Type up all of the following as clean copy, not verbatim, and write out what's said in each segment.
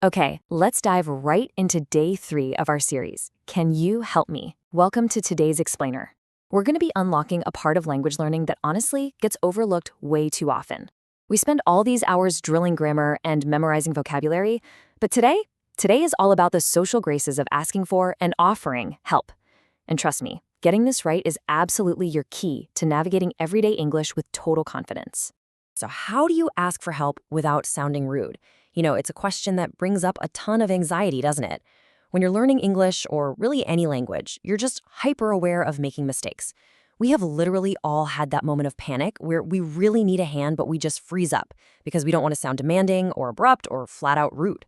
Okay, let's dive right into day 3 of our series. Can you help me? Welcome to today's explainer. We're going to be unlocking a part of language learning that honestly gets overlooked way too often. We spend all these hours drilling grammar and memorizing vocabulary, but today is all about the social graces of asking for and offering help. And trust me, getting this right is absolutely your key to navigating everyday English with total confidence. So how do you ask for help without sounding rude? It's a question that brings up a ton of anxiety, doesn't it? When you're learning English or really any language, you're just hyper aware of making mistakes. We have literally all had that moment of panic where we really need a hand, but we just freeze up because we don't want to sound demanding or abrupt or flat out rude.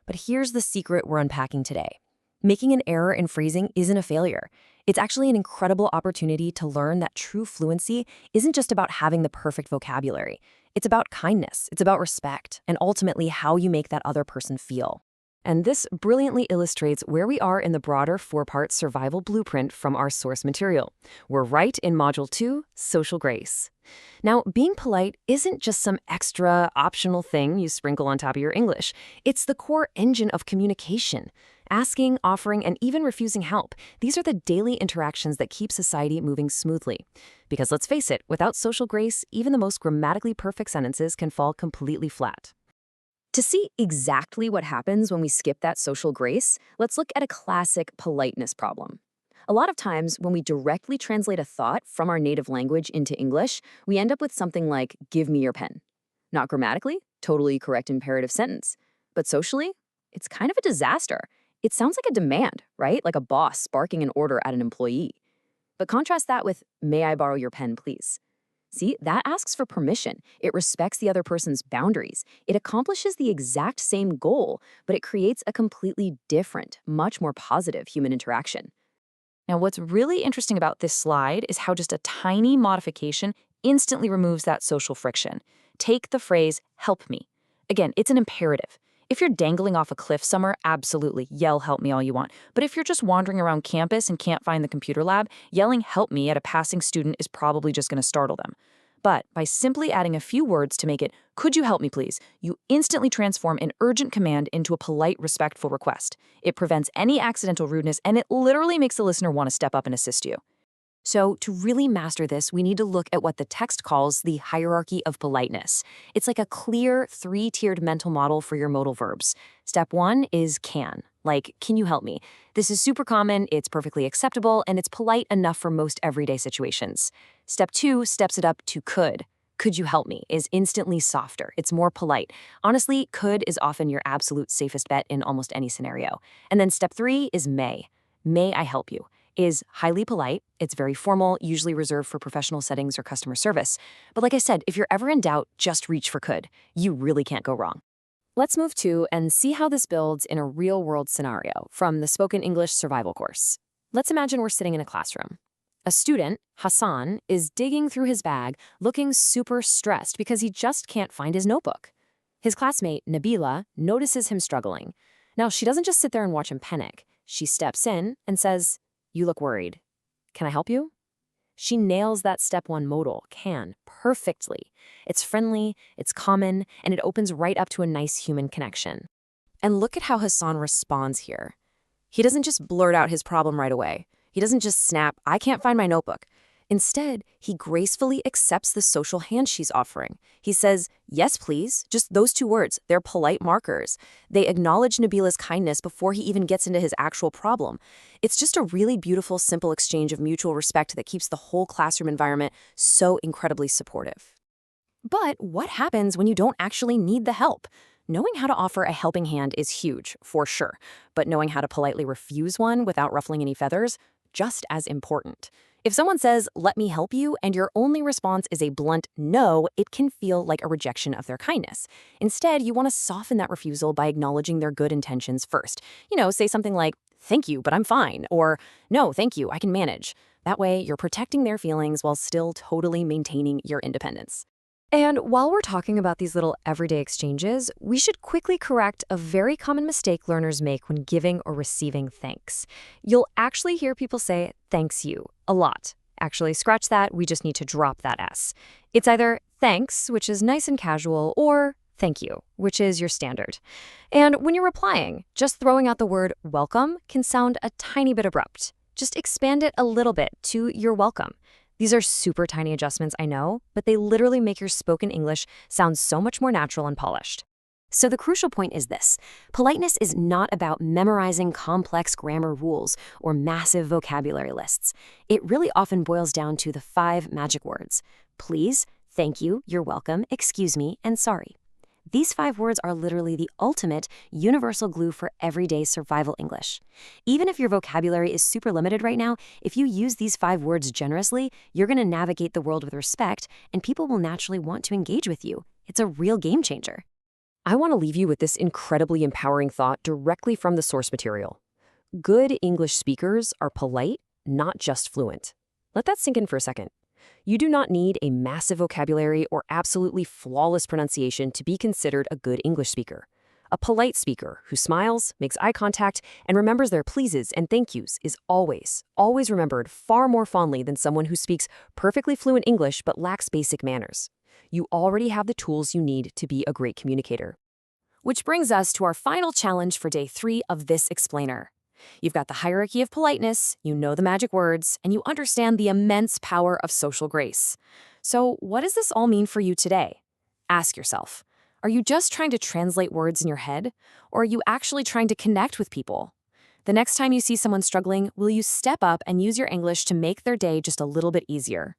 But here's the secret we're unpacking today. Making an error in phrasing isn't a failure. It's actually an incredible opportunity to learn that true fluency isn't just about having the perfect vocabulary. It's about kindness, it's about respect, and ultimately how you make that other person feel. And this brilliantly illustrates where we are in the broader 4-part survival blueprint from our source material. We're right in Module 2, Social Grace. Now, being polite isn't just some extra optional thing you sprinkle on top of your English. It's the core engine of communication. Asking, offering, and even refusing help, these are the daily interactions that keep society moving smoothly. Because let's face it, without social grace, even the most grammatically perfect sentences can fall completely flat. To see exactly what happens when we skip that social grace, let's look at a classic politeness problem. A lot of times, when we directly translate a thought from our native language into English, we end up with something like, "Give me your pen." Not grammatically, totally correct imperative sentence. But socially, it's kind of a disaster. It sounds like a demand, right? Like a boss sparking an order at an employee. But contrast that with, "May I borrow your pen, please?" See, that asks for permission. It respects the other person's boundaries. It accomplishes the exact same goal, but it creates a completely different, much more positive human interaction. Now, what's really interesting about this slide is how just a tiny modification instantly removes that social friction. Take the phrase, "help me." Again, it's an imperative. If you're dangling off a cliff somewhere, absolutely, yell "help me" all you want. But if you're just wandering around campus and can't find the computer lab, yelling "help me" at a passing student is probably just going to startle them. But by simply adding a few words to make it, "Could you help me please?" you instantly transform an urgent command into a polite, respectful request. It prevents any accidental rudeness, and it literally makes the listener want to step up and assist you. So to really master this, we need to look at what the text calls the hierarchy of politeness. It's like a clear 3-tiered mental model for your modal verbs. Step 1 is can, like, "Can you help me?" This is super common, it's perfectly acceptable, and it's polite enough for most everyday situations. Step 2 steps it up to could. "Could you help me?" is instantly softer. It's more polite. Honestly, could is often your absolute safest bet in almost any scenario. And then step 3 is may. "May I help you?" is highly polite. It's very formal, usually reserved for professional settings or customer service. But like I said, if you're ever in doubt, just reach for could. You really can't go wrong. Let's move to and see how this builds in a real-world scenario from the Spoken English Survival course. Let's imagine we're sitting in a classroom. A student, Hassan, is digging through his bag, looking super stressed because he just can't find his notebook. His classmate, Nabila, notices him struggling. Now, she doesn't just sit there and watch him panic. She steps in and says, "You look worried. Can I help you?" She nails that step 1 modal, can, perfectly. It's friendly, it's common, and it opens right up to a nice human connection. And look at how Hassan responds here. He doesn't just blurt out his problem right away. He doesn't just snap, "I can't find my notebook." Instead, he gracefully accepts the social hand she's offering. He says, "Yes, please," just those 2 words. They're polite markers. They acknowledge Nabila's kindness before he even gets into his actual problem. It's just a really beautiful, simple exchange of mutual respect that keeps the whole classroom environment so incredibly supportive. But what happens when you don't actually need the help? Knowing how to offer a helping hand is huge, for sure. But knowing how to politely refuse one without ruffling any feathers, just as important. If someone says, "Let me help you," and your only response is a blunt no, it can feel like a rejection of their kindness. Instead, you want to soften that refusal by acknowledging their good intentions first. Say something like, "Thank you, but I'm fine," or "No, thank you, I can manage." That way, you're protecting their feelings while still totally maintaining your independence. And while we're talking about these little everyday exchanges, we should quickly correct a very common mistake learners make when giving or receiving thanks. You'll actually hear people say, "thanks you," a lot. Actually, scratch that, we just need to drop that S. It's either thanks, which is nice and casual, or thank you, which is your standard. And when you're replying, just throwing out the word welcome can sound a tiny bit abrupt. Just expand it a little bit to you're welcome. These are super tiny adjustments, I know, but they literally make your spoken English sound so much more natural and polished. So the crucial point is this. Politeness is not about memorizing complex grammar rules or massive vocabulary lists. It really often boils down to the 5 magic words: please, thank you, you're welcome, excuse me, and sorry. These 5 words are literally the ultimate universal glue for everyday survival English. Even if your vocabulary is super limited right now, if you use these 5 words generously, you're going to navigate the world with respect, and people will naturally want to engage with you. It's a real game changer. I want to leave you with this incredibly empowering thought directly from the source material. Good English speakers are polite, not just fluent. Let that sink in for a second. You do not need a massive vocabulary or absolutely flawless pronunciation to be considered a good English speaker. A polite speaker who smiles, makes eye contact, and remembers their pleases and thank yous is always, always remembered far more fondly than someone who speaks perfectly fluent English but lacks basic manners. You already have the tools you need to be a great communicator. Which brings us to our final challenge for day 3 of this explainer. You've got the hierarchy of politeness, you know the magic words, and you understand the immense power of social grace. So what does this all mean for you today? Ask yourself, are you just trying to translate words in your head, or are you actually trying to connect with people? The next time you see someone struggling, will you step up and use your English to make their day just a little bit easier?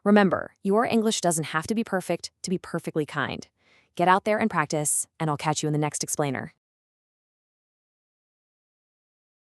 Remember, your English doesn't have to be perfect to be perfectly kind. Get out there and practice, and I'll catch you in the next explainer.